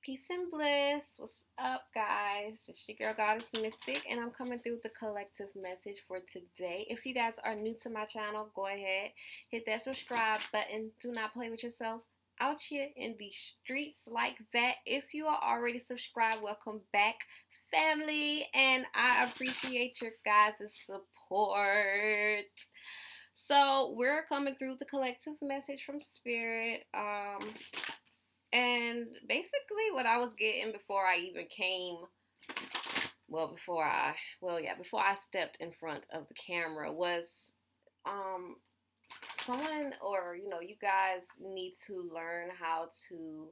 Peace and bliss. What's up, guys? It's your girl, Goddess Mystic, and I'm coming through with the collective message for today. If you guys are new to my channel, go ahead, hit that subscribe button. Do not play with yourself out here in the streets like that. If you are already subscribed, welcome back, family, and I appreciate your guys' support. So we're coming through with the collective message from Spirit. And basically what I was getting before I even came, before I stepped in front of the camera was someone, or you guys need to learn how to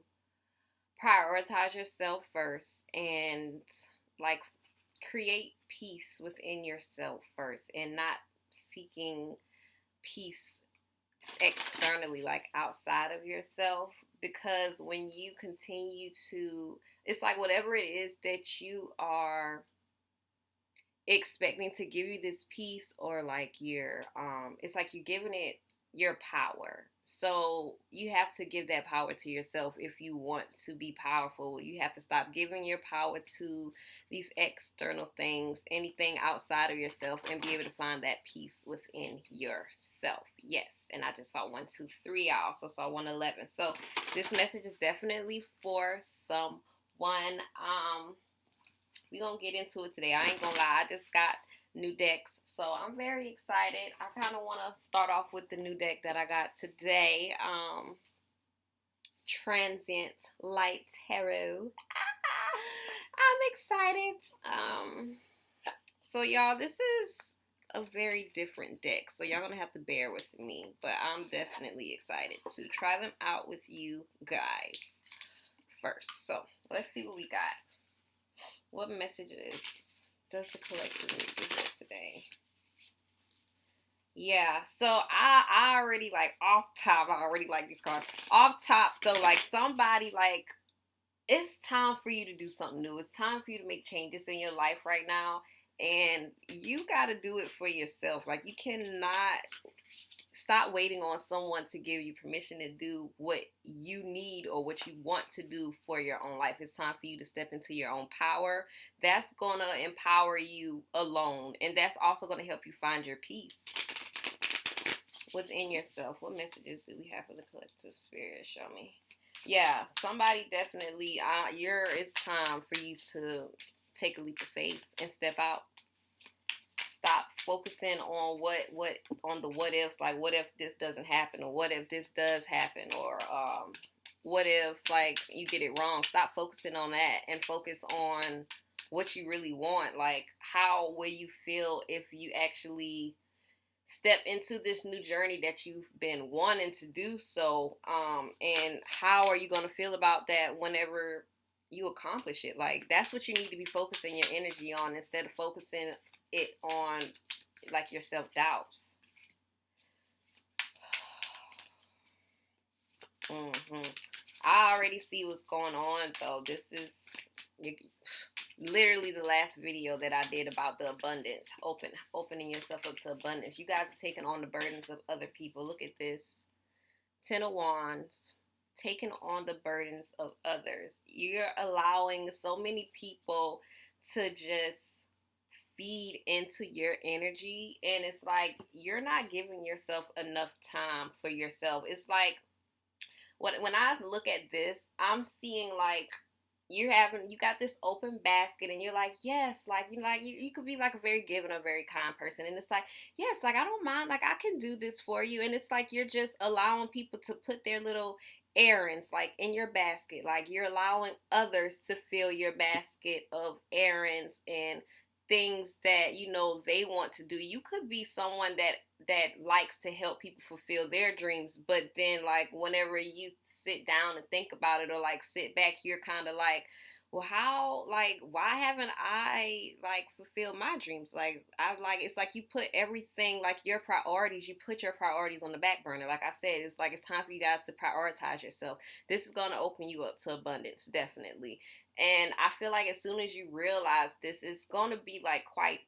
prioritize yourself first and like create peace within yourself first and not seeking peace externally, like outside of yourself, because when you continue to, it's like whatever it is that you are expecting to give you this peace, or like you're it's like you're giving it your power. So you have to give that power to yourself. If you want to be powerful, you have to stop giving your power to these external things, anything outside of yourself, and be able to find that peace within yourself. Yes. And I just saw 1, 2, 3. I also saw 111. So this message is definitely for someone. We're gonna get into it today. I ain't gonna lie, I just got new decks, so I'm very excited. I kind of want to start off with the new deck that I got today, Transient Light Tarot. I'm excited. So y'all, this is a very different deck, so y'all gonna have to bear with me, but I'm definitely excited to try them out with you guys first. So let's see what we got. What messages does the collective need to hear today? Yeah, so I already, like, off top, I already like these cards. Off top, though, like, somebody, like, it's time for you to do something new. It's time for you to make changes in your life right now, and you got to do it for yourself. Like, you cannot stop waiting on someone to give you permission to do what you need or what you want to do for your own life. It's time for you to step into your own power. That's going to empower you alone, and that's also going to help you find your peace within yourself. What messages do we have for the collective spirit? Show me. Yeah, somebody definitely, it's time for you to take a leap of faith and step out. Stop focusing on on the what ifs, like what if this doesn't happen, or what if this does happen, or what if like you get it wrong. Stop focusing on that and focus on what you really want. Like, how will you feel if you actually step into this new journey that you've been wanting to do so, and how are you going to feel about that whenever you accomplish it? Like, that's what you need to be focusing your energy on, instead of focusing it on like your self-doubts. I already see what's going on, though. This is literally the last video that I did about the abundance, opening yourself up to abundance. You guys are taking on the burdens of other people. Look at this. 10 of Wands, taking on the burdens of others. You're allowing so many people to just feed into your energy, and it's like you're not giving yourself enough time for yourself. It's like, when I look at this, I'm seeing like you got this open basket, and you're like, yes, like you could be like a very giving, a very kind person, and it's like, yes, like I don't mind, like I can do this for you. And it's like you're just allowing people to put their little errands like in your basket. Like, you're allowing others to fill your basket of errands and things that they want to do. You could be someone that likes to help people fulfill their dreams, but then like whenever you sit down and think about it, or like sit back, you're kind of like, well, why haven't I like fulfilled my dreams? It's like you put everything, like your priorities, you put your priorities on the back burner. Like I said, it's like it's time for you guys to prioritize yourself. This is going to open you up to abundance, definitely. And I feel like as soon as you realize this, is going to be like quite,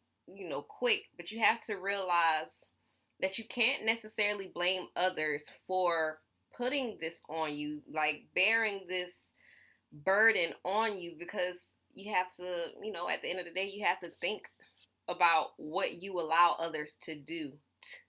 quick, but you have to realize that you can't necessarily blame others for putting this on you, like bearing this burden on you, because you have to, at the end of the day, you have to think about what you allow others to do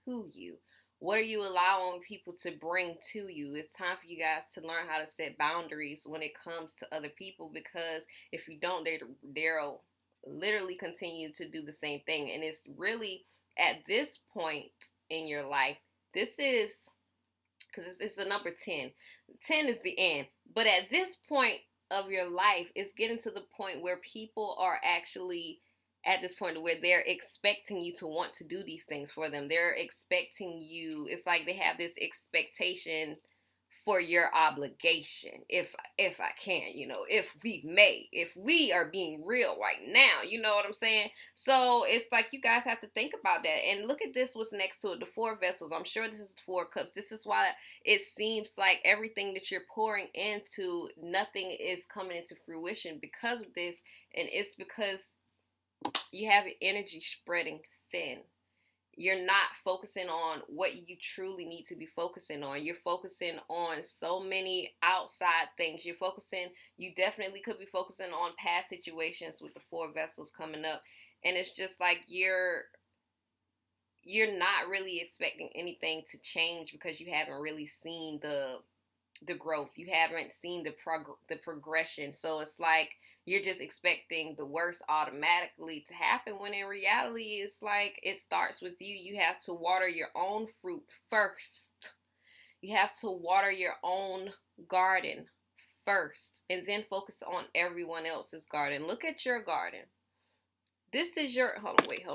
to you. What are you allowing people to bring to you? It's time for you guys to learn how to set boundaries when it comes to other people, because if you don't, they'll literally continue to do the same thing. And it's really at this point in your life, this is, because it's a number 10. 10 is the end. But at this point of your life, it's getting to the point where people are actually at this point where they're expecting you to want to do these things for them. They're expecting you. It's like they have this expectation for your obligation. If I can, if we are being real right now, you know what I'm saying? So it's like you guys have to think about that. And look at this, what's next to it, the 4 vessels. I'm sure this is the 4 cups. This is why it seems like everything that you're pouring into, nothing is coming into fruition because of this. And it's because you have your energy spreading thin. You're not focusing on what you truly need to be focusing on. You're focusing on so many outside things. You definitely could be focusing on past situations with the 4 vessels coming up. And it's just like you're not really expecting anything to change because you haven't really seen the growth. You haven't seen the progression. So it's like you're just expecting the worst automatically to happen, when in reality it's like it starts with you. You have to water your own fruit first. You have to water your own garden first, and then focus on everyone else's garden. Look at your garden. This is your hold on, wait.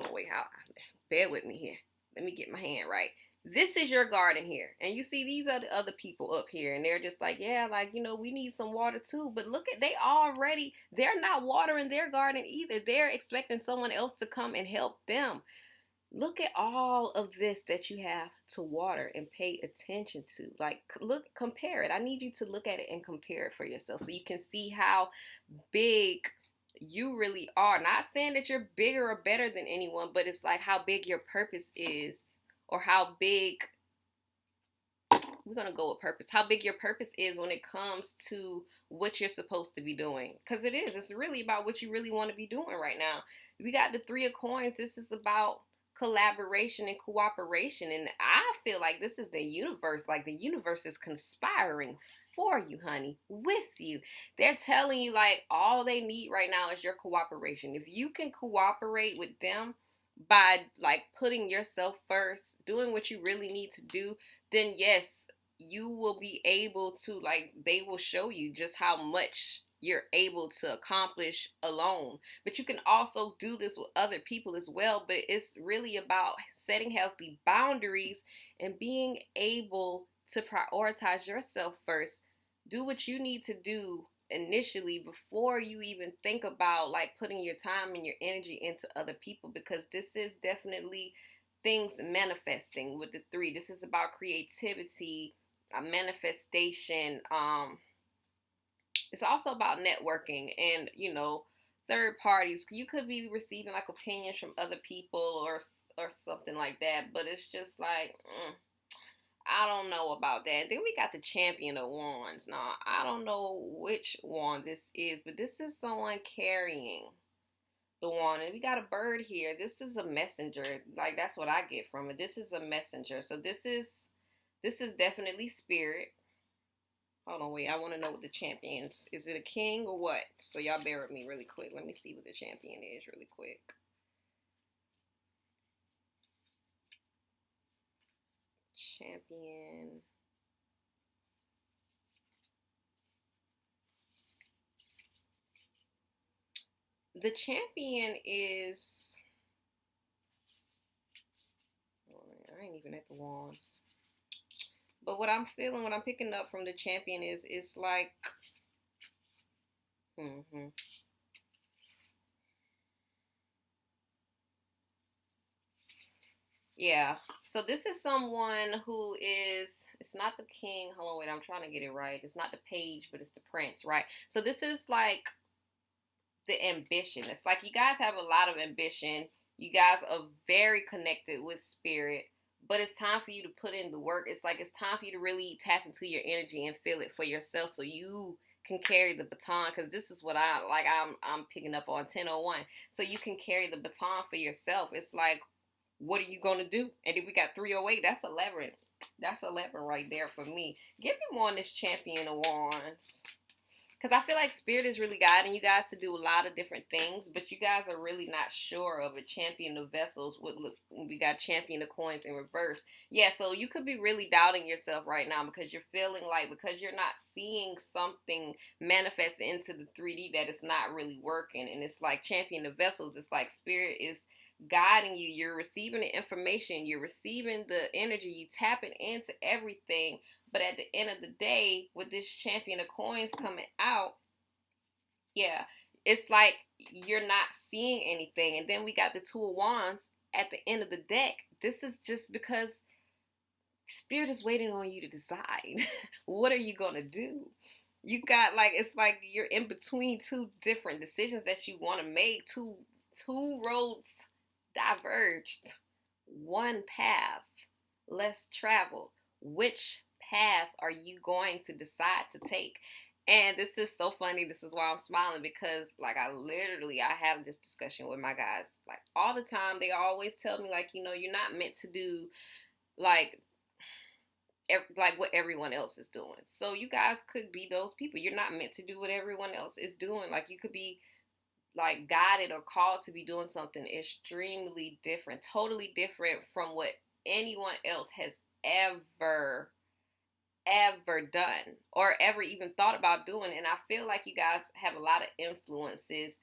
Bear with me here. Let me get my hand right. This is your garden here. And you see, these are the other people up here. And they're just like, yeah, like, we need some water too. But look at, they're not watering their garden either. They're expecting someone else to come and help them. Look at all of this that you have to water and pay attention to. Like, compare it. I need you to look at it and compare it for yourself so you can see how big you really are. Not saying that you're bigger or better than anyone, but it's like how big your purpose is. Or how big, we're going to go with purpose, how big your purpose is when it comes to what you're supposed to be doing. Because it's really about what you really want to be doing right now. We got the 3 of coins. This is about collaboration and cooperation. And I feel like this is the universe. Like the universe is conspiring for you, honey, with you. They're telling you like all they need right now is your cooperation. If you can cooperate with them, by like putting yourself first, doing what you really need to do, then yes, you will be able to, like, they will show you just how much you're able to accomplish alone. But you can also do this with other people as well. But it's really about setting healthy boundaries and being able to prioritize yourself first. Do what you need to do initially before you even think about like putting your time and your energy into other people, because this is definitely things manifesting with the 3. This is about creativity, manifestation. It's also about networking and third parties. You could be receiving like opinions from other people or something like that, but it's just like I don't know about that. Then we got the Champion of Wands. Now, I don't know which wand this is, but this is someone carrying the wand. And we got a bird here. This is a messenger. Like, that's what I get from it. This is a messenger. So this is definitely spirit. Hold on, wait. I want to know what the champion is. Is it a king or what? So y'all bear with me really quick. Let me see what the champion is really quick. Champion. The champion is, I ain't even at the wands. But what I'm feeling, what I'm picking up from the champion is, it's like, yeah. So this is someone who is, it's not the king. Hold on, wait, I'm trying to get it right. It's not the page, but it's the prince, right? So this is like the ambition. It's like you guys have a lot of ambition. You guys are very connected with spirit, but it's time for you to put in the work. It's like it's time for you to really tap into your energy and feel it for yourself so you can carry the baton, because this is what I'm picking up on 1001. So you can carry the baton for yourself. It's like, what are you gonna do? And if we got 308, that's 11. That's 11 right there for me. Give me more on this Champion of Wands. Because I feel like Spirit is really guiding you guys to do a lot of different things, but you guys are really not sure of a Champion of Vessels. We got Champion of Coins in reverse. Yeah, so you could be really doubting yourself right now because you're feeling like, because you're not seeing something manifest into the 3D, that it's not really working. And it's like Champion of Vessels. It's like Spirit is guiding you. You're receiving the information. You're receiving the energy. You tapping into everything. But at the end of the day, with this Champion of Coins coming out, yeah, it's like you're not seeing anything. And then we got the Two of Wands at the end of the deck. This is just because Spirit is waiting on you to decide. What are you going to do? You got like, it's like you're in between two different decisions that you want to make. Two roads diverged. One path less traveled. Which path are you going to decide to take? And this is so funny. This is why I'm smiling, because like I have this discussion with my guys like all the time. They always tell me like, you're not meant to do like what everyone else is doing. So you guys could be those people. You're not meant to do what everyone else is doing. Like you could be like guided or called to be doing something extremely different, totally different from what anyone else has ever done or ever even thought about doing. And I feel like you guys have a lot of influences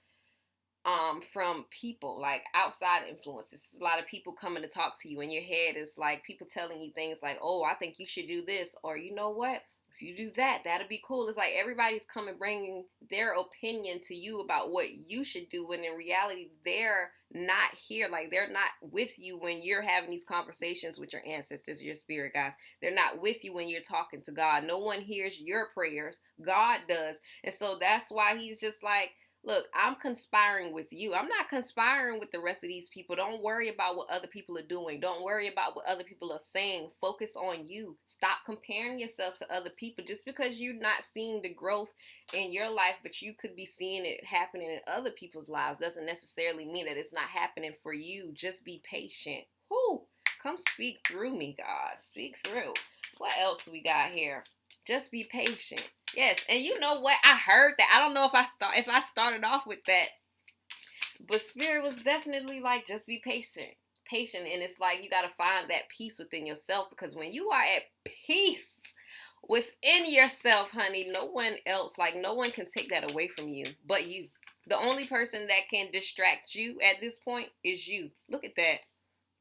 from people, like outside influences. A lot of people coming to talk to you in your head. It's like people telling you things like, oh, I think you should do this, or you know what, if you do that, that'd be cool. It's like everybody's coming bringing their opinion to you about what you should do, when in reality they're not here. Like they're not with you when you're having these conversations with your ancestors, your spirit guides. They're not with you when you're talking to God. No one hears your prayers. God does. And so that's why he's just like, look, I'm conspiring with you. I'm not conspiring with the rest of these people. Don't worry about what other people are doing. Don't worry about what other people are saying. Focus on you. Stop comparing yourself to other people. Just because you're not seeing the growth in your life, but you could be seeing it happening in other people's lives, doesn't necessarily mean that it's not happening for you. Just be patient. Whoo! Come speak through me, God. Speak through. What else we got here? Just be patient. Yes, and you know what? I heard that. I don't know if I started off with that, but Spirit was definitely like, just be patient. And it's like you got to find that peace within yourself, because when you are at peace within yourself, honey, no one else, like no one can take that away from you but you. The only person that can distract you at this point is you. Look at that.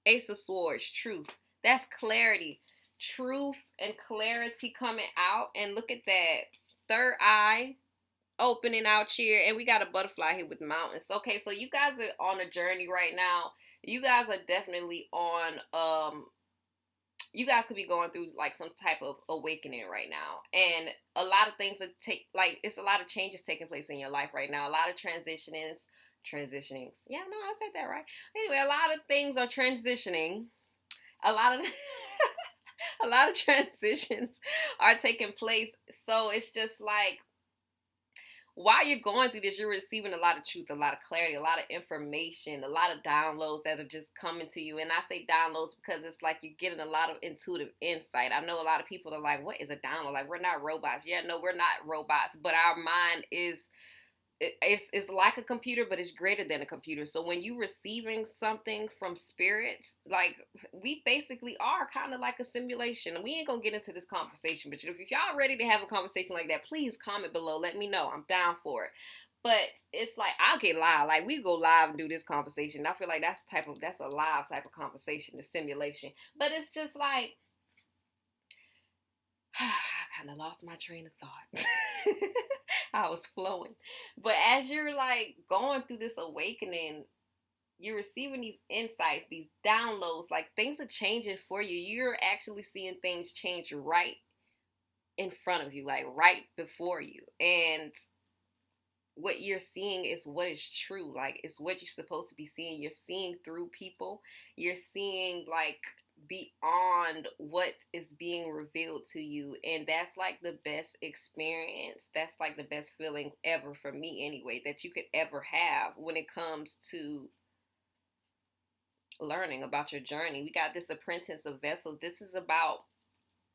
Ace of Swords, truth. That's clarity. Truth and clarity coming out. And look at that. Third eye opening out here. And we got a butterfly here with mountains. Okay, so you guys are on a journey right now. You guys are definitely on, you guys could be going through like some type of awakening right now. And a lot of things it's a lot of changes taking place in your life right now. A lot of transitionings. Yeah, no, I said that right. Anyway, a lot of things are transitioning. A lot of transitions are taking place. So it's just like, while you're going through this, you're receiving a lot of truth, a lot of clarity, a lot of information, a lot of downloads that are just coming to you. And I say downloads because it's like you're getting a lot of intuitive insight. I know a lot of people are like, what is a download? Like, we're not robots. Yeah, no, we're not robots. But our mind is... It's like a computer, but it's greater than a computer. So when you're receiving something from spirits, like, we basically are kind of like a simulation. And we ain't gonna get into this conversation, but if y'all ready to have a conversation like that, please comment below. Let me know. I'm down for it. But it's like, I'll get live. Like, we go live and do this conversation. I feel like that's a live type of conversation, the simulation. But it's just like, I kind of lost my train of thought. I was flowing. But as you're like going through this awakening, you're receiving these insights, these downloads, like things are changing for you. You're actually seeing things change right in front of you, like right before you. And what you're seeing is what is true. Like, it's what you're supposed to be seeing. You're seeing through people. You're seeing like beyond what is being revealed to you. And that's like the best experience. That's like the best feeling ever, for me anyway, that you could ever have when it comes to learning about your journey. We got this apprentice of vessels. This is about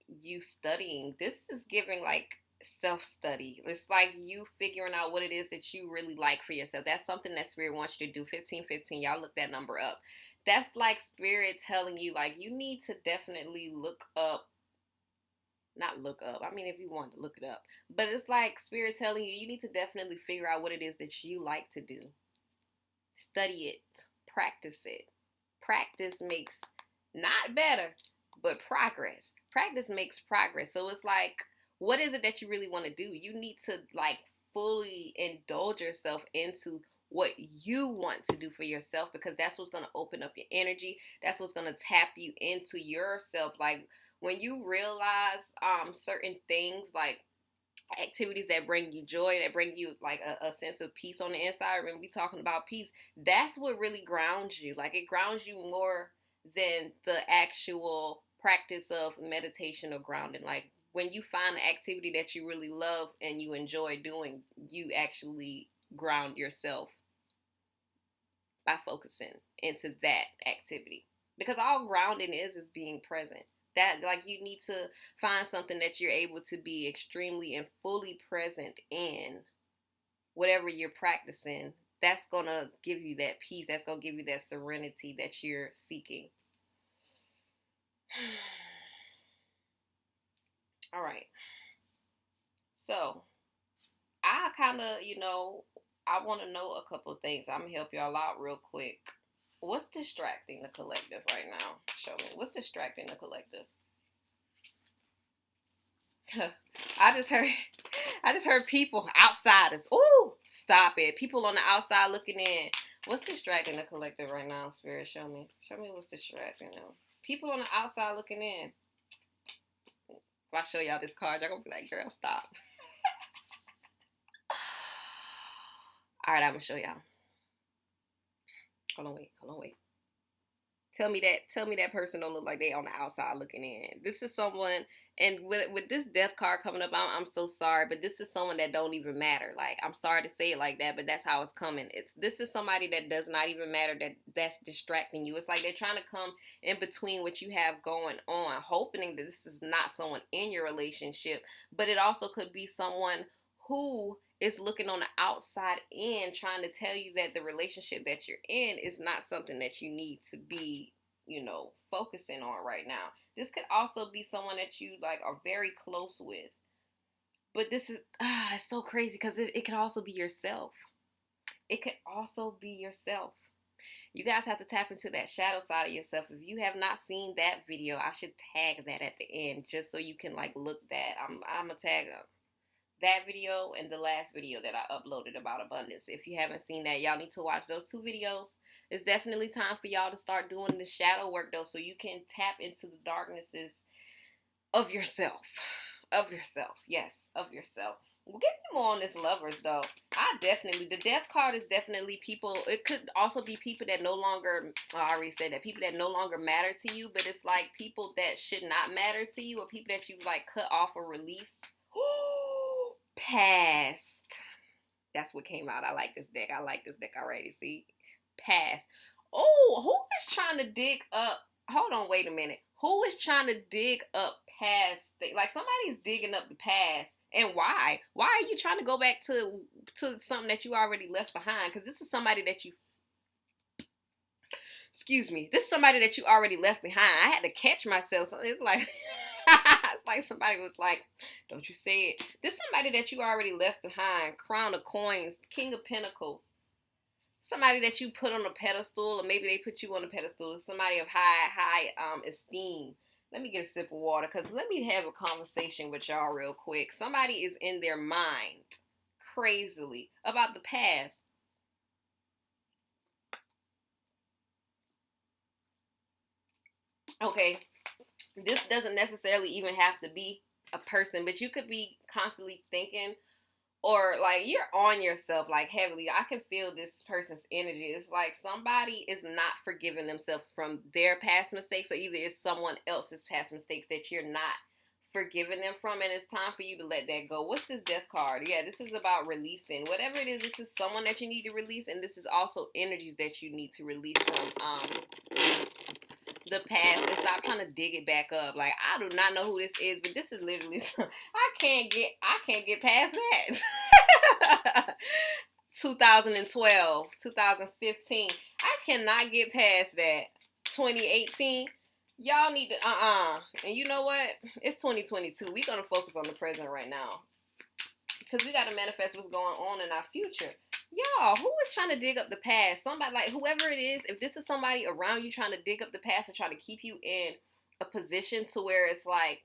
you studying. This is giving like self-study. It's like you figuring out what it is that you really like for yourself. That's something that Spirit wants you to do. 1515, y'all look that number up. That's like Spirit telling you, like, you need to definitely not look up, I mean, if you want to look it up, but it's like Spirit telling you, you need to definitely figure out what it is that you like to do. Study it, practice it. Practice makes not better, but progress. Practice makes progress. So it's like, what is it that you really want to do? You need to like fully indulge yourself into what you want to do for yourself, because that's what's going to open up your energy. That's what's going to tap you into yourself. Like when you realize certain things, like activities that bring you joy, that bring you like a sense of peace on the inside. When we talking about peace, that's what really grounds you. Like it grounds you more than the actual practice of meditation or grounding. Like when you find an activity that you really love and you enjoy doing, you actually ground yourself by focusing into that activity. Because all grounding is being present. That, like, you need to find something that you're able to be extremely and fully present in, whatever you're practicing. That's going to give you that peace. That's going to give you that serenity that you're seeking. All right. So, I kind of, I want to know a couple of things. I'm going to help y'all out real quick. What's distracting the collective right now? Show me. What's distracting the collective? I just heard people, outsiders. Ooh, stop it. People on the outside looking in. What's distracting the collective right now, Spirit? Show me. Show me what's distracting them. People on the outside looking in. If I show y'all this card, y'all gonna be like, girl, stop. All right, I'm gonna show y'all. Hold on, wait. Tell me that person don't look like they on the outside looking in. This is someone, and with this death card coming up, I'm so sorry, but this is someone that don't even matter. Like, I'm sorry to say it like that, but that's how it's coming. This is somebody that does not even matter, that's distracting you. It's like they're trying to come in between what you have going on, hoping that this is not someone in your relationship, but it also could be someone who is looking on the outside in, trying to tell you that the relationship that you're in is not something that you need to be, focusing on right now. This could also be someone that you like are very close with. But this is, it's so crazy because it could also be yourself. It could also be yourself. You guys have to tap into that shadow side of yourself. If you have not seen that video, I should tag that at the end just so you can like look that. I'm gonna tag that video and the last video that I uploaded about abundance. If you haven't seen that, y'all need to watch those two videos. It's definitely time for y'all to start doing the shadow work though, so you can tap into the darknesses of yourself. Of yourself. Yes, of yourself. We'll get more on this lovers though. The death card is definitely people. It could also be people that no longer, I already said that, people that no longer matter to you, but it's like people that should not matter to you, or people that you like cut off or released. Past. That's what came out. I like this deck already. See? Past. Oh, who is trying to dig up? Hold on, wait a minute. Who is trying to dig up past? Like somebody's digging up the past. And why? Why are you trying to go back to something that you already left behind? Because this is somebody that you... Excuse me. This is somebody that you already left behind. I had to catch myself. So it's like... It's like somebody was like, don't you say it. This is somebody that you already left behind. Crown of Coins, King of Pentacles. Somebody that you put on a pedestal, or maybe they put you on a pedestal. Somebody of high esteem. Let me get a sip of water, because let me have a conversation with y'all real quick. Somebody is in their mind, crazily, about the past. Okay. This doesn't necessarily even have to be a person, but you could be constantly thinking or like you're on yourself like heavily. I can feel this person's energy. It's like somebody is not forgiving themselves from their past mistakes, or either it's someone else's past mistakes that you're not forgiving them from, and it's time for you to let that go. What's this death card? Yeah, this is about releasing whatever it is. This is someone that you need to release, and this is also energies that you need to release from the past, and stop trying to dig it back up. Like, I do not know who this is, but this is literally I can't get past that. 2012, 2015. I cannot get past that. 2018. Y'all need to And you know what? It's 2022. We're gonna focus on the present right now, because we gotta manifest what's going on in our future. Y'all, who is trying to dig up the past? Somebody, like, whoever it is, if this is somebody around you trying to dig up the past and try to keep you in a position to where it's like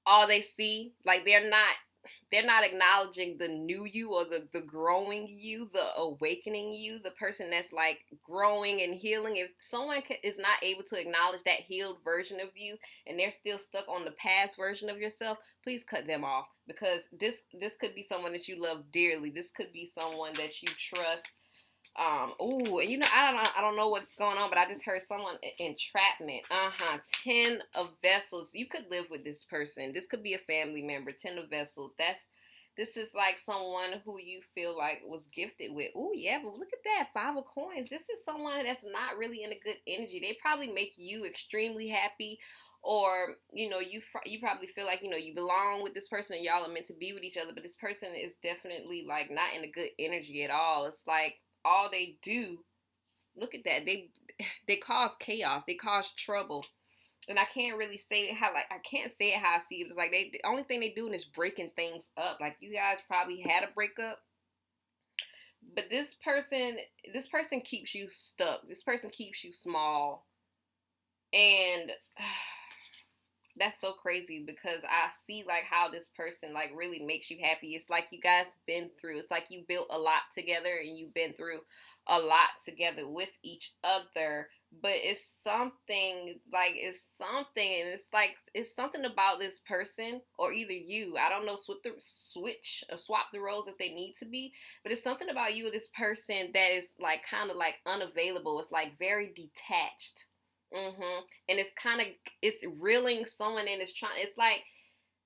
all they see, like they're not acknowledging the new you, or the growing you, the awakening you, the person that's like growing and healing. If someone is not able to acknowledge that healed version of you, and they're still stuck on the past version of yourself, please cut them off, because this could be someone that you love dearly. This could be someone that you trust. And you know, I don't know what's going on, but I just heard someone entrapment. 10 of vessels. You could live with this person. This could be a family member. 10 of vessels. This is like someone who you feel like was gifted with. Oh yeah, but look at that, 5 of coins. This is someone that's not really in a good energy. They probably make you extremely happy, or you know, you probably feel like, you know, you belong with this person and y'all are meant to be with each other, but this person is definitely like not in a good energy at all. It's like all they do, look at that, they cause chaos, they cause trouble. And I can't really say it how, like, I can't say it how I see it. It's like the only thing they doing is breaking things up. Like, you guys probably had a breakup, but this person keeps you stuck. This person keeps you small, and that's so crazy, because I see like how this person like really makes you happy. It's like you guys been through, it's like you built a lot together, and you've been through a lot together with each other. But it's something, and it's like it's something about this person, or either you, I don't know, swap the roles if they need to be, but it's something about you or this person that is like kind of like unavailable. It's like very detached. And it's reeling someone in. It's like,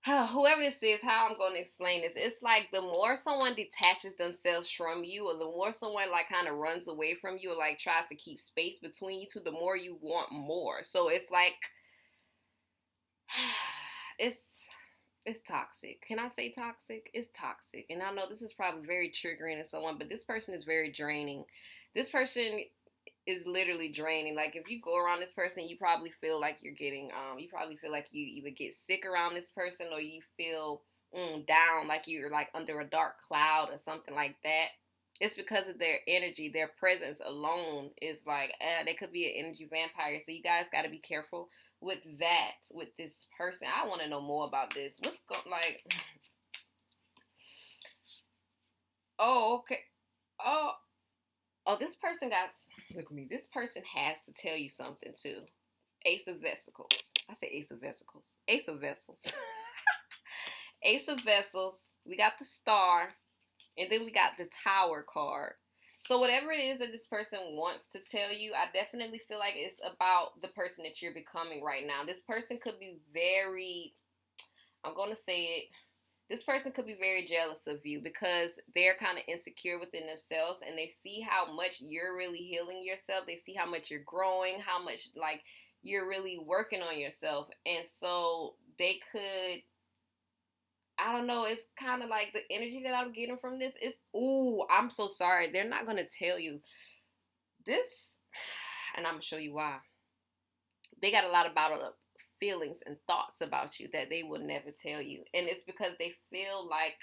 whoever this is, how I'm going to explain this. It's like the more someone detaches themselves from you, or the more someone like kind of runs away from you, or like tries to keep space between you two, the more you want more. So it's like, it's toxic. Can I say toxic? It's toxic. And I know this is probably very triggering to someone, but this person is very draining. This person is literally draining. Like, if you go around this person, you probably feel like you're getting, you probably feel like you either get sick around this person, or you feel down, like you're like under a dark cloud or something like that. It's because of their energy. Their presence alone is like, they could be an energy vampire. So you guys got to be careful with that, with this person. I want to know more about this. Oh, okay. Oh, this person look at me. This person has to tell you something too. Ace of Vesicles. I say Ace of Vesicles. Ace of Vessels. Ace of Vessels. We got the Star. And then we got the Tower card. So whatever it is that this person wants to tell you, I definitely feel like it's about the person that you're becoming right now. This person could be I'm going to say it, this person could be very jealous of you, because they're kind of insecure within themselves, and they see how much you're really healing yourself. They see how much you're growing, how much like you're really working on yourself. And so they could, I don't know, it's kind of like the energy that I'm getting from this is, I'm so sorry. They're not going to tell you this, and I'm going to show you why. They got a lot of bottled up feelings and thoughts about you that they will never tell you. And it's because they feel like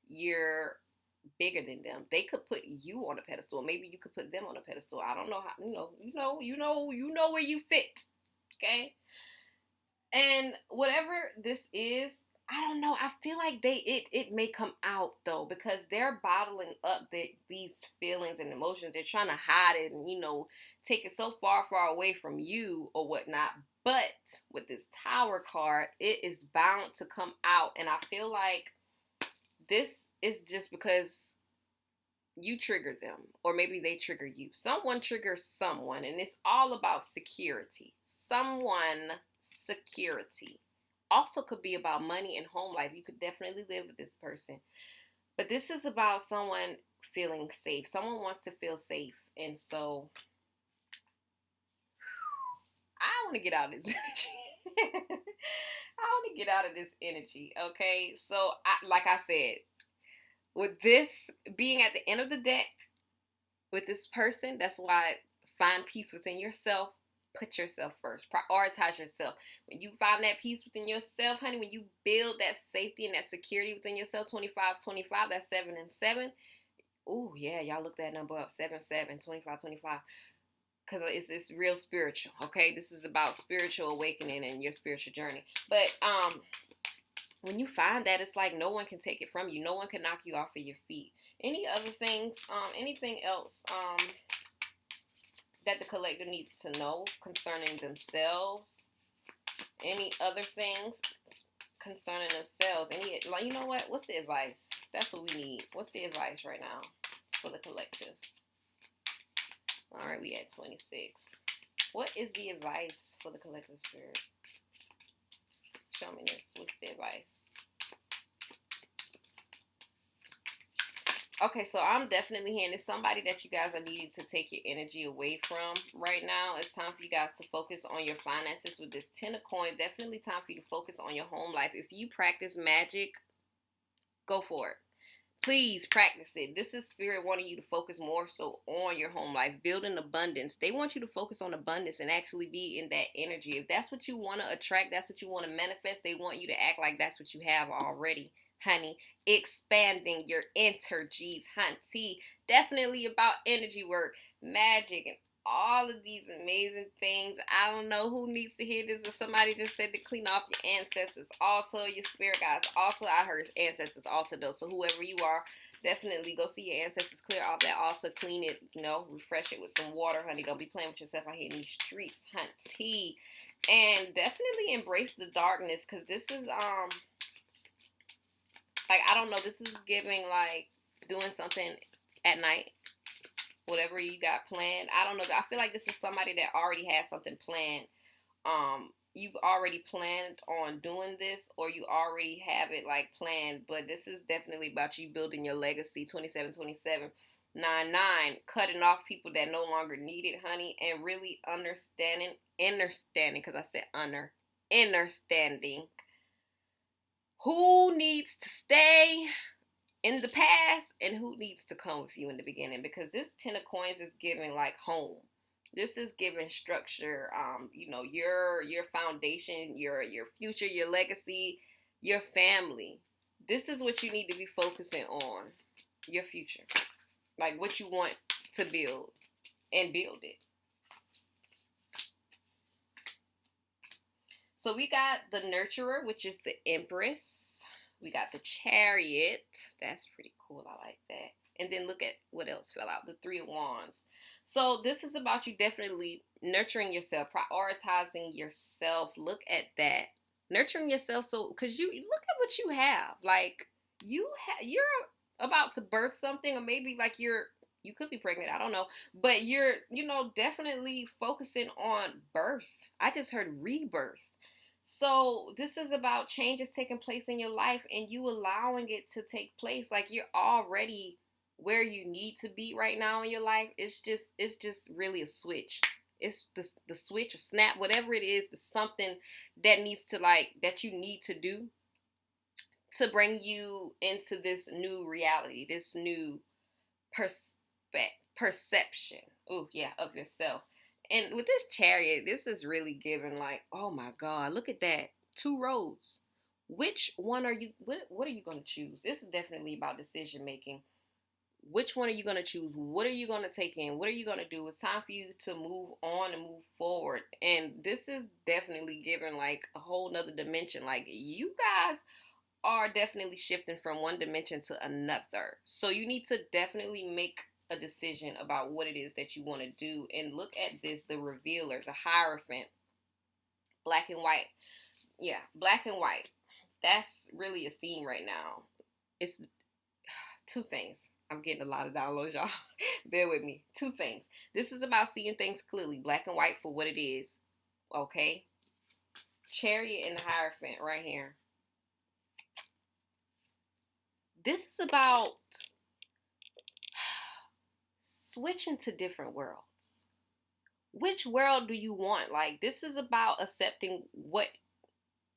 you're bigger than them. They could put you on a pedestal. Maybe you could put them on a pedestal. I don't know how, you know where you fit. Okay? And whatever this is, I don't know. I feel like it may come out though, because they're bottling up these feelings and emotions. They're trying to hide it and, take it so far away from you or whatnot. But with this Tower card, it is bound to come out. And I feel like this is just because you trigger them, or maybe they trigger you. Someone triggers someone, and it's all about security. Someone security. Also could be about money and home life. You could definitely live with this person. But this is about someone feeling safe. Someone wants to feel safe. And so I want to get out of this energy. I want to get out of this energy. Okay. So like I said, with this being at the end of the deck, with this person, that's why find peace within yourself. Put yourself first. Prioritize yourself. When you find that peace within yourself, honey, when you build that safety and that security within yourself, 25-25, that's 7 and 7. Ooh, yeah, y'all look that number up. 7-7, 25-25. Because it's real spiritual, okay? This is about spiritual awakening and your spiritual journey. But when you find that, it's like no one can take it from you. No one can knock you off of your feet. Any other things, anything else that the collector needs to know concerning themselves? Any other things concerning themselves? You know what? What's the advice? That's what we need. What's the advice right now for the collective? All right, we at 26. What is the advice for the collective spirit? Show me this. What's the advice? Okay, so I'm definitely hearing it's somebody that you guys are needing to take your energy away from right now. It's time for you guys to focus on your finances with this 10 of coins. Definitely time for you to focus on your home life. If you practice magic, go for it. Please practice it. This is spirit wanting you to focus more so on your home life, building abundance. They want you to focus on abundance and actually be in that energy. If that's what you want to attract, that's what you want to manifest, they want you to act like that's what you have already, honey. Expanding your energies, honey. Definitely about energy work, magic, and all of these amazing things. I don't know who needs to hear this, but somebody just said to clean off your ancestors altar, your spirit guides. Also, I heard ancestors altar though. So whoever you are, definitely go see your ancestors, clear off that altar, clean it, refresh it with some water, honey. Don't be playing with yourself out here in these streets, honey. And definitely embrace the darkness, because this is like, I don't know, this is giving like doing something at night. Whatever you got planned. I don't know. I feel like this is somebody that already has something planned. You've already planned on doing this, or you already have it like planned, but this is definitely about you building your legacy. 27-27, 9-9, cutting off people that no longer need it, honey, and really understanding, because I said understanding who needs to stay in the past and who needs to come with you in the beginning, because this 10 of coins is giving like home. This is giving structure, your foundation, your future, your legacy, your family. This is what you need to be focusing on, your future, like what you want to build, and build it. So we got the nurturer, which is the Empress. We got the Chariot. That's pretty cool. I like that. And then look at what else fell out. The 3 of Wands. So this is about you definitely nurturing yourself, prioritizing yourself. Look at that. Nurturing yourself, so because you look at what you have. Like you're about to birth something, or maybe like you could be pregnant. I don't know. But you're, definitely focusing on birth. I just heard rebirth. So this is about changes taking place in your life and you allowing it to take place. Like you're already where you need to be right now in your life. It's just really a switch. It's the switch, a snap, whatever it is, something that needs to that you need to do to bring you into this new reality, this new perception. Ooh, yeah, of yourself. And with this Chariot, this is really giving like, oh my God, look at that. 2 roads. Which one are you, what are you going to choose? This is definitely about decision making. Which one are you going to choose? What are you going to take in? What are you going to do? It's time for you to move on and move forward. And this is definitely giving like a whole nother dimension. Like you guys are definitely shifting from one dimension to another. So you need to definitely make a decision about what it is that you want to do. And look at this, the Revealer, the Hierophant, black and white. Yeah, black and white. That's really a theme right now. it's two things. I'm getting a lot of downloads, y'all. Bear with me. Two things. This is about seeing things clearly, black and white for what it is. Okay? Chariot and the Hierophant right here. This is about switching to different worlds. Which world do you want? Like, this is about accepting what,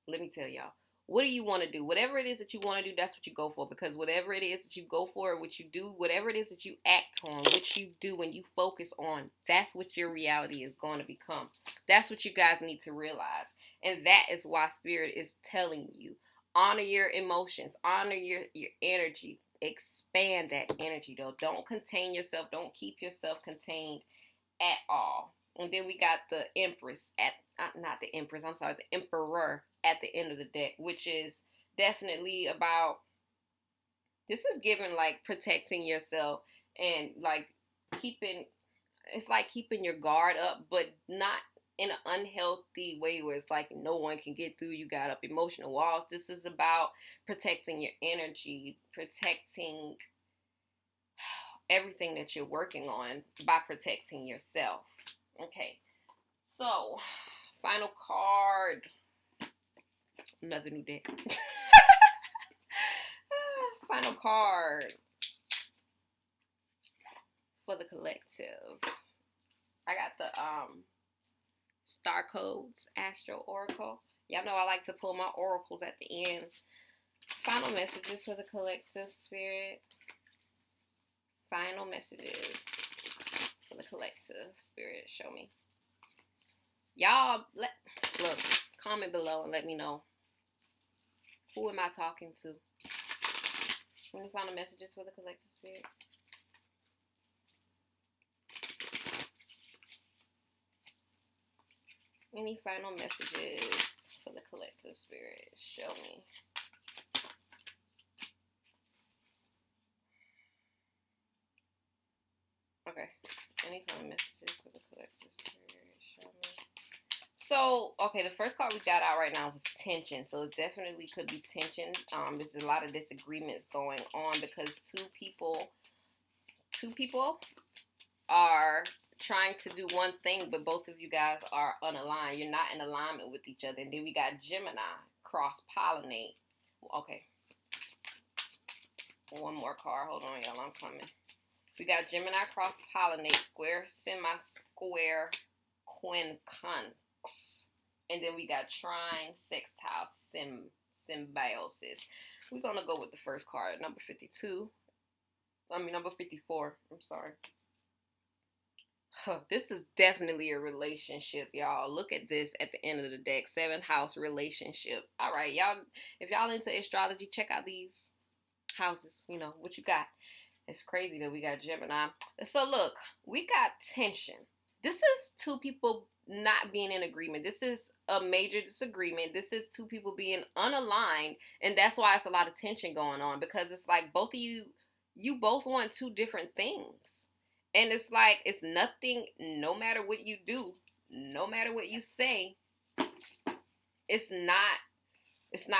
let me tell y'all, what do you want to do? Whatever it is that you want to do, that's what you go for. Because whatever it is that you go for, what you do, whatever it is that you act on, what you do and you focus on, that's what your reality is going to become. That's what you guys need to realize. And that is why Spirit is telling you, honor your emotions, honor your energy, expand that energy though. Don't contain yourself. Don't keep yourself contained at all. And then we got the Empress at, not the Empress, I'm sorry, the Emperor at the end of the deck, which is definitely about, this is giving like protecting yourself and like keeping, it's like keeping your guard up, but not in an unhealthy way where it's like no one can get through, you got up emotional walls. This is about protecting your energy, protecting everything that you're working on by protecting yourself. Okay, so final card. Another new deck. Final card for the collective. I got the Star Codes Astro Oracle. Y'all know I like to pull my oracles at the end. Final messages for the collective, Spirit. Final messages for the collective, Spirit. Show me. Y'all, look, comment below and let me know. Who am I talking to? Any final messages for the collective, Spirit? Any final messages for the collective, Spirit? Show me. Okay. Any final messages for the collective, Spirit? Show me. So, okay, the first card we got out right now was tension. So it definitely could be tension. There's a lot of disagreements going on because two people are trying to do one thing, but both of you guys are unaligned. You're not in alignment with each other. And then we got Gemini, cross-pollinate. Okay. One more card. Hold on, y'all. I'm coming. We got Gemini, cross-pollinate, square, semi-square, quincunx. And then we got Trine, sextile, symbiosis. We're going to go with the first card, number 54. I'm sorry. This is definitely a relationship, y'all. Look at this at the end of the deck. 7th house relationship. All right, y'all. If y'all into astrology, check out these houses. You know, what you got. It's crazy that we got Gemini. So look, we got tension. This is two people not being in agreement. This is a major disagreement. This is two people being unaligned. And that's why it's a lot of tension going on. Because it's like both of you both want two different things. And it's like, it's nothing, no matter what you do, no matter what you say, it's not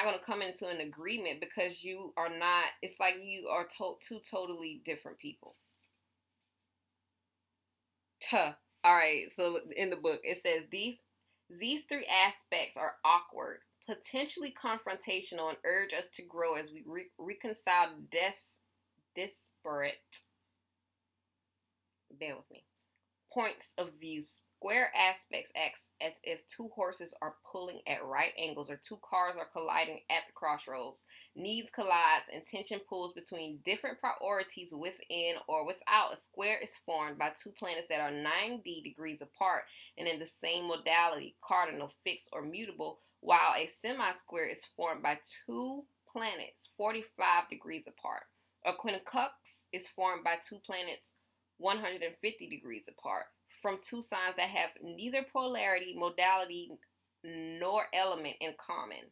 going to come into an agreement because you are not, it's like you are two totally different people. All right, so in the book, it says, these three aspects are awkward, potentially confrontational, and urge us to grow as we reconcile disparate, bear with me, points of view. Square aspects act as if two horses are pulling at right angles or two cars are colliding at the crossroads. Needs collides and tension pulls between different priorities within or without. A square is formed by two planets that are 90 degrees apart and in the same modality, cardinal, fixed, or mutable, while a semi-square is formed by two planets 45 degrees apart. A quincunx is formed by two planets 150 degrees apart, from two signs that have neither polarity, modality, nor element in common.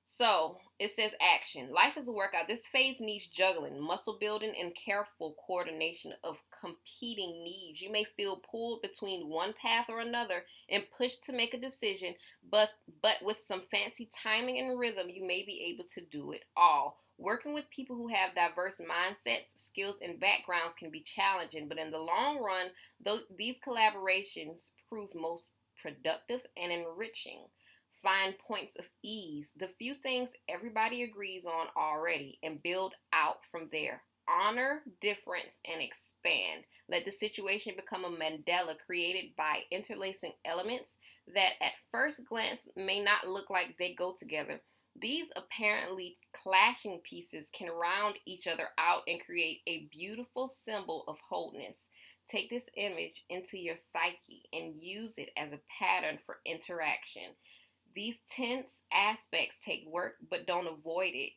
So, It says action. Life is a workout. This phase needs juggling, muscle building, and careful coordination of competing needs. You may feel pulled between one path or another and pushed to make a decision, but with some fancy timing and rhythm, you may be able to do it all. Working with people who have diverse mindsets, skills, and backgrounds can be challenging, but in the long run, these collaborations prove most productive and enriching. Find points of ease, the few things everybody agrees on already, and build out from there. Honor difference and expand. Let the situation become a mandala created by interlacing elements that at first glance may not look like they go together. These apparently clashing pieces can round each other out and create a beautiful symbol of wholeness. Take this image into your psyche and use it as a pattern for interaction. These tense aspects take work, but don't avoid it.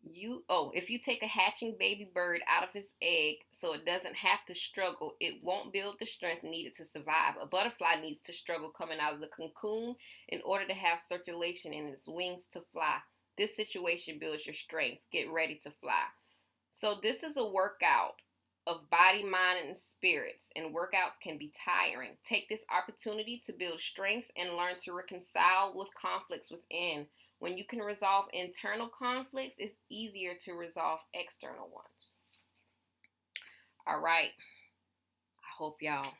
If you take a hatching baby bird out of its egg so it doesn't have to struggle, it won't build the strength needed to survive. A butterfly needs to struggle coming out of the cocoon in order to have circulation in its wings to fly. This situation builds your strength. Get ready to fly. So this is a workout of body, mind, and spirits, and workouts can be tiring. Take this opportunity to build strength and learn to reconcile with conflicts within. When you can resolve internal conflicts, it's easier to resolve external ones. All right. I hope y'all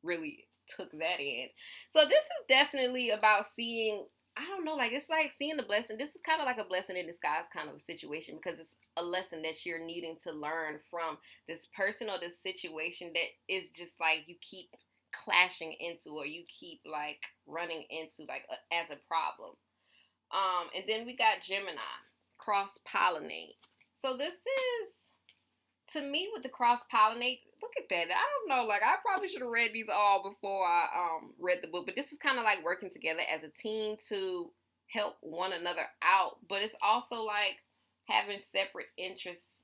really took that in. So this is definitely about seeing, I don't know, like it's like seeing the blessing. This is kind of like a blessing in disguise kind of a situation, because it's a lesson that you're needing to learn from this person or this situation that is just like you keep clashing into, or you keep like running into like as a problem. And then we got Gemini, cross-pollinate. So this is, to me, with the cross-pollinate, look at that. I don't know, like I probably should have read these all before I read the book, but this is kind of like working together as a team to help one another out, but it's also like having separate interests,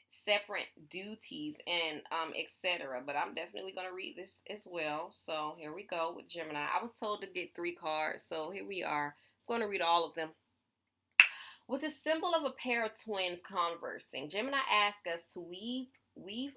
separate duties, and etc. But I'm definitely going to read this as well. So here we go with Gemini. I was told to get 3 cards, so here we are. I'm going to read all of them. With the symbol of a pair of twins conversing, Gemini asks us to weave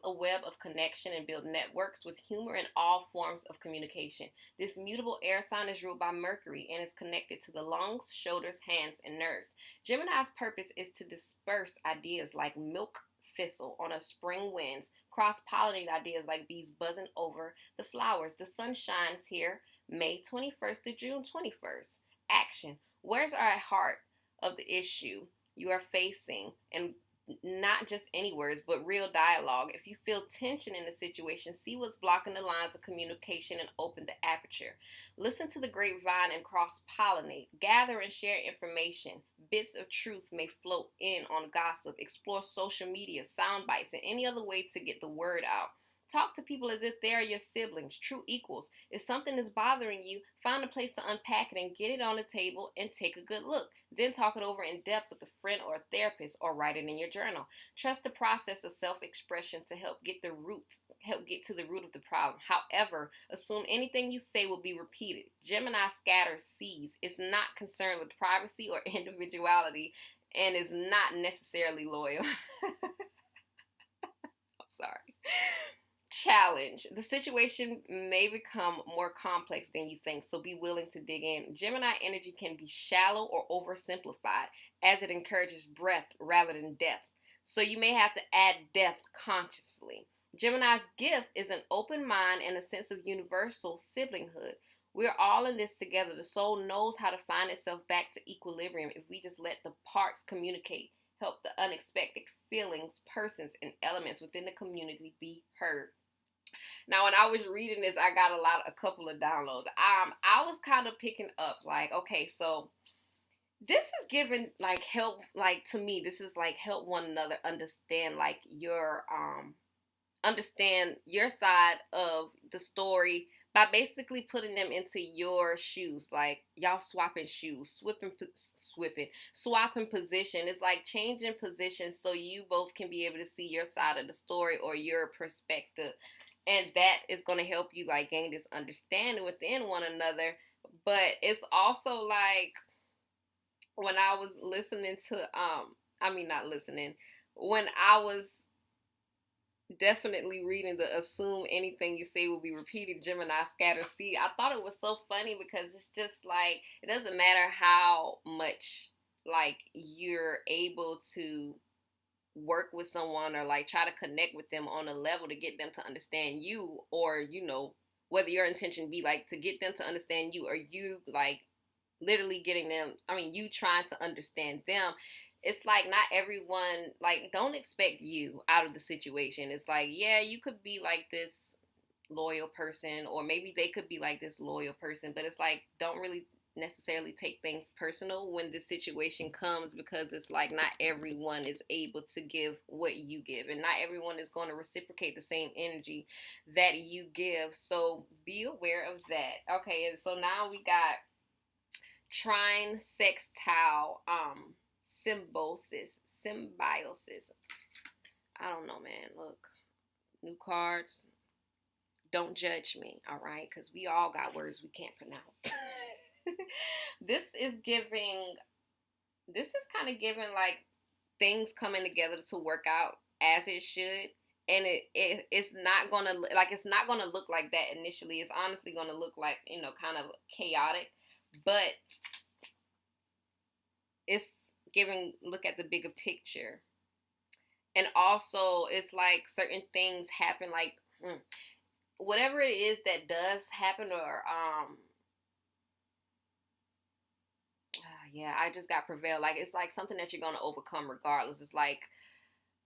a web of connection and build networks with humor in all forms of communication. This mutable air sign is ruled by Mercury and is connected to the lungs, shoulders, hands, and nerves. Gemini's purpose is to disperse ideas like milk thistle on a spring winds, cross-pollinate ideas like bees buzzing over the flowers. The sun shines here May 21st to June 21st. Action. Where's our heart of the issue you are facing, and not just any words, but real dialogue. If you feel tension in a situation, see what's blocking the lines of communication and open the aperture. Listen to the grapevine and cross-pollinate. Gather and share information. Bits of truth may float in on gossip. Explore social media, sound bites, and any other way to get the word out. Talk to people as if they are your siblings, true equals. If something is bothering you, find a place to unpack it and get it on the table and take a good look. Then talk it over in depth with a friend or a therapist, or write it in your journal. Trust the process of self-expression to help get to the root of the problem. However, assume anything you say will be repeated. Gemini scatters seeds. It's not concerned with privacy or individuality, and is not necessarily loyal. I'm sorry. Challenge. The situation may become more complex than you think, so be willing to dig in. Gemini energy can be shallow or oversimplified, as it encourages breadth rather than depth. So you may have to add depth consciously. Gemini's gift is an open mind and a sense of universal siblinghood. We're all in this together. The soul knows how to find itself back to equilibrium if we just let the parts communicate. Help the unexpected feelings, persons, and elements within the community be heard. Now, when I was reading this, I got a couple of downloads. I was kind of picking up, like, okay, so this is giving, like, help, like, to me, this is, like, help one another understand, like, understand your side of the story by basically putting them into your shoes. Like, y'all swapping shoes, swapping position. It's like changing position so you both can be able to see your side of the story or your perspective. And that is going to help you, like, gain this understanding within one another. But it's also like, when I was listening to not listening, when I was definitely reading the assume anything you say will be repeated Gemini scatter seed, I thought it was so funny because it's just like it doesn't matter how much like you're able to work with someone or like try to connect with them on a level to get them to understand you, or whether your intention be like to get them to understand you or you like literally getting them, you trying to understand them. It's like not everyone, like, don't expect you out of the situation. It's like, yeah, you could be like this loyal person, or maybe they could be like this loyal person, but it's like, don't really necessarily take things personal when the situation comes, because it's like not everyone is able to give what you give, and not everyone is going to reciprocate the same energy that you give. So be aware of that. Okay, and so now we got Trine sextile symbiosis. I don't know, man. Look, new cards. Don't judge me, all right? Because we all got words we can't pronounce. This is kind of giving like things coming together to work out as it should. And it's not gonna look like that initially. It's honestly gonna look like, kind of chaotic. But it's giving, look at the bigger picture. And also, it's like certain things happen, like whatever it is that does happen, or yeah, I just got prevailed. Like, it's like something that you're gonna overcome regardless. It's like,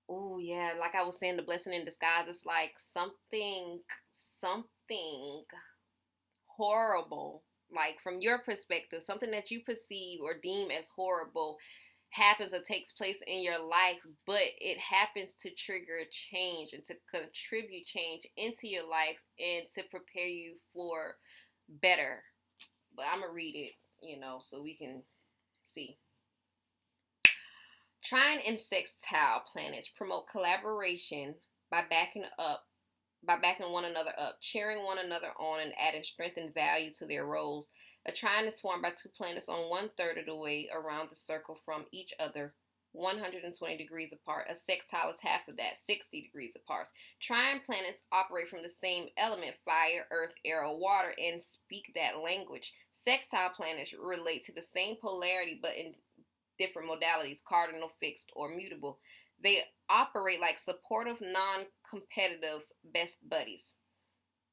oh yeah, like I was saying, the blessing in disguise. It's like something horrible, like from your perspective, something that you perceive or deem as horrible happens or takes place in your life, but it happens to trigger change and to contribute change into your life and to prepare you for better. But I'm gonna read it, so we can see. Trine and sextile planets promote collaboration by backing one another up, cheering one another on, and adding strength and value to their roles. A trine is formed by two planets on 1/3 of the way around the circle from each other, 120 degrees apart. A sextile is half of that, 60 degrees apart. Trine planets operate from the same element, fire, earth, air, or water, and speak that language. Sextile planets relate to the same polarity but in different modalities, cardinal, fixed, or mutable. They operate like supportive, non-competitive best buddies.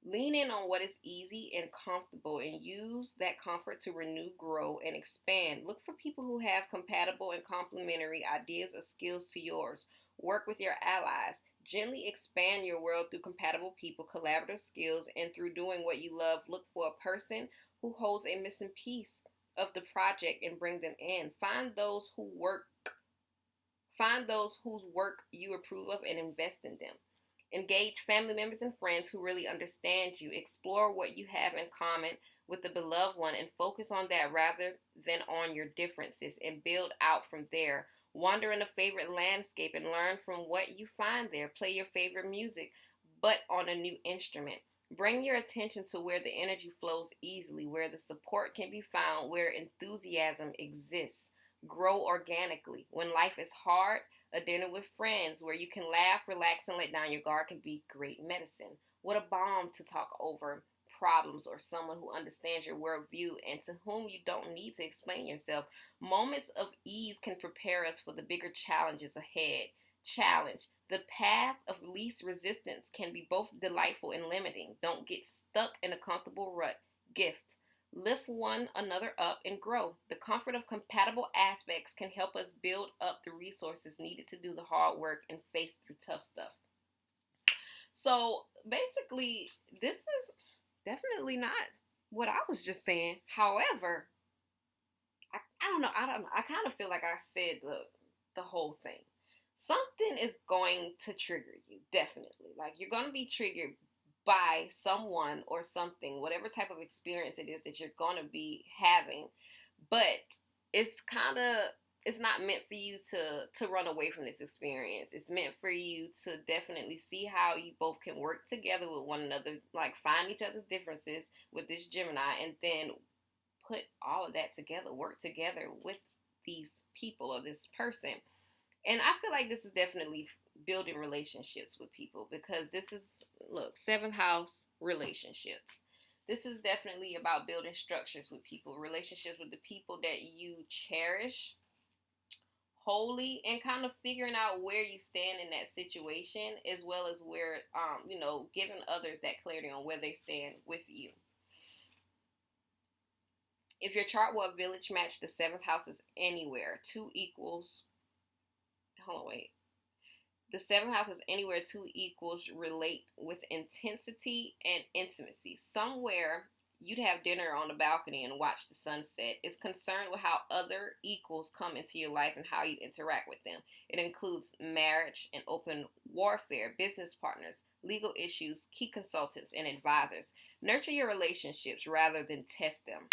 Lean in on what is easy and comfortable and use that comfort to renew, grow, and expand. Look for people who have compatible and complementary ideas or skills to yours. Work with your allies. Gently expand your world through compatible people, collaborative skills, and through doing what you love. Look for a person who holds a missing piece of the project and bring them in. Find those whose work you approve of and invest in them. Engage family members and friends who really understand you. Explore what you have in common with the beloved one and focus on that rather than on your differences, and build out from there. Wander in a favorite landscape and learn from what you find there. Play your favorite music, but on a new instrument. Bring your attention to where the energy flows easily, where the support can be found, where enthusiasm exists. Grow organically. When life is hard, a dinner with friends where you can laugh, relax, and let down your guard can be great medicine. What a balm to talk over problems, or someone who understands your worldview and to whom you don't need to explain yourself. Moments of ease can prepare us for the bigger challenges ahead. Challenge. The path of least resistance can be both delightful and limiting. Don't get stuck in a comfortable rut. Gift. Lift one another up and grow. The comfort of compatible aspects can help us build up the resources needed to do the hard work and face through tough stuff. So basically, this is definitely not what I was just saying. However, I don't know. I kind of feel like I said the whole thing. Something is going to trigger you, definitely. Like, you're going to be triggered by someone or something, whatever type of experience it is that you're going to be having. But it's not meant for you to run away from this experience. It's meant for you to definitely see how you both can work together with one another, like find each other's differences with this Gemini, and then put all of that together, work together with these people or this person. And I feel like this is definitely building relationships with people, because this is, look, 7th house, relationships. This is definitely about building structures with people, relationships with the people that you cherish wholly, and kind of figuring out where you stand in that situation, as well as where, giving others that clarity on where they stand with you. If your chart were a village match, the 7th house is anywhere. 2 equals, hold on, wait. The 7th house is anywhere 2 equals relate with intensity and intimacy. Somewhere you'd have dinner on the balcony and watch the sunset. It's concerned with how other equals come into your life and how you interact with them. It includes marriage and open warfare, business partners, legal issues, key consultants, and advisors. Nurture your relationships rather than test them.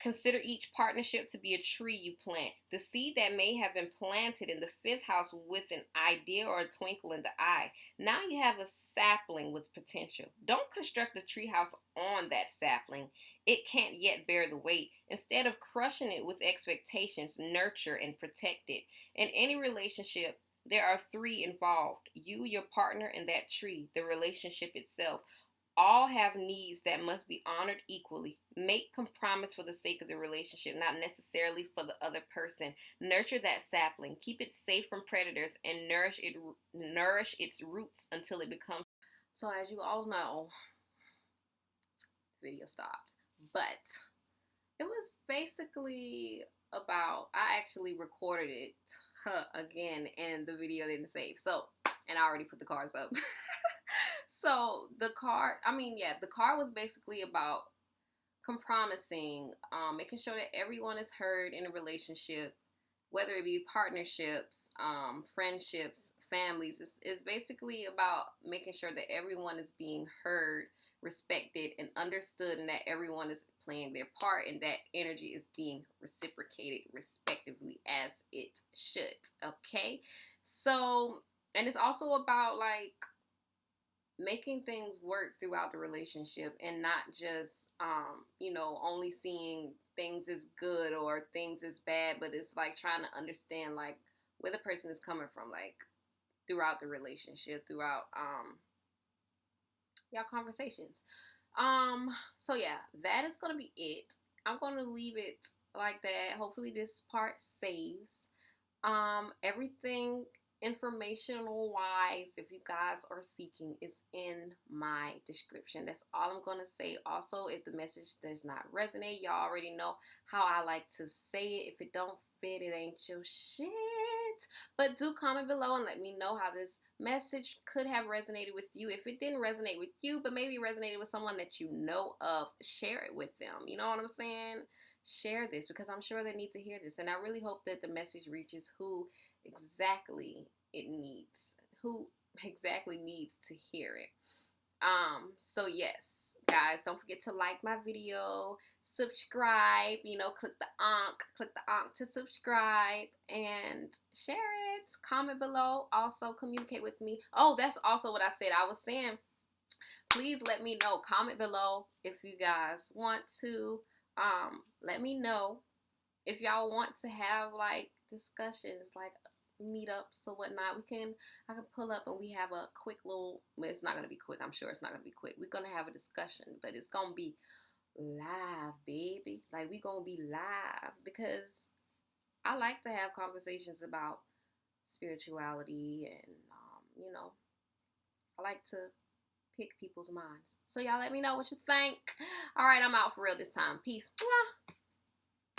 Consider each partnership to be a tree you plant. The seed that may have been planted in the 5th house with an idea or a twinkle in the eye. Now you have a sapling with potential. Don't construct a tree house on that sapling. It can't yet bear the weight. Instead of crushing it with expectations, nurture and protect it. In any relationship, there are 3 involved. You, your partner, and that tree, the relationship itself. All have needs that must be honored equally. Make compromise for the sake of the relationship, not necessarily for the other person. Nurture that sapling. Keep it safe from predators and nourish its roots until it becomes. So as you all know, the video stopped. But it was basically about, I actually recorded it again and the video didn't save. So, and I already put the cards up. So the card was basically about compromising, making sure that everyone is heard in a relationship, whether it be partnerships, friendships, families. It's basically about making sure that everyone is being heard, respected, and understood, and that everyone is playing their part, and that energy is being reciprocated respectively as it should. Okay? So, and it's also about like making things work throughout the relationship, and not just only seeing things as good or things as bad, but it's like trying to understand like where the person is coming from, like throughout the relationship, throughout y'all conversations. So yeah, that is gonna be it. I'm gonna leave it like that. Hopefully this part saves. Everything informational wise, if you guys are seeking, is in my description. That's all I'm gonna say. Also, if the message does not resonate, y'all already know how I like to say it. If it don't fit, it ain't your shit. But do comment below and let me know how this message could have resonated with you. If it didn't resonate with you, but maybe resonated with someone that you know of, share it with them. You know what I'm saying? Share this, because I'm sure they need to hear this, and I really hope that the message reaches who exactly needs to hear it. So yes, guys, don't forget to like my video, subscribe, click the onk to subscribe, and share it. Comment below. Also communicate with me. Oh, that's also what I said. I was saying, please let me know. Comment below if you guys want to. Let me know if y'all want to have like discussions, like meetups or whatnot. I can pull up and we have a quick little, well, it's not going to be quick. I'm sure it's not going to be quick. We're going to have a discussion, but it's going to be live, baby. Like, we're going to be live, because I like to have conversations about spirituality, and, I like to pick people's minds. So y'all let me know what you think. All right, I'm out for real this time. Peace. Mwah.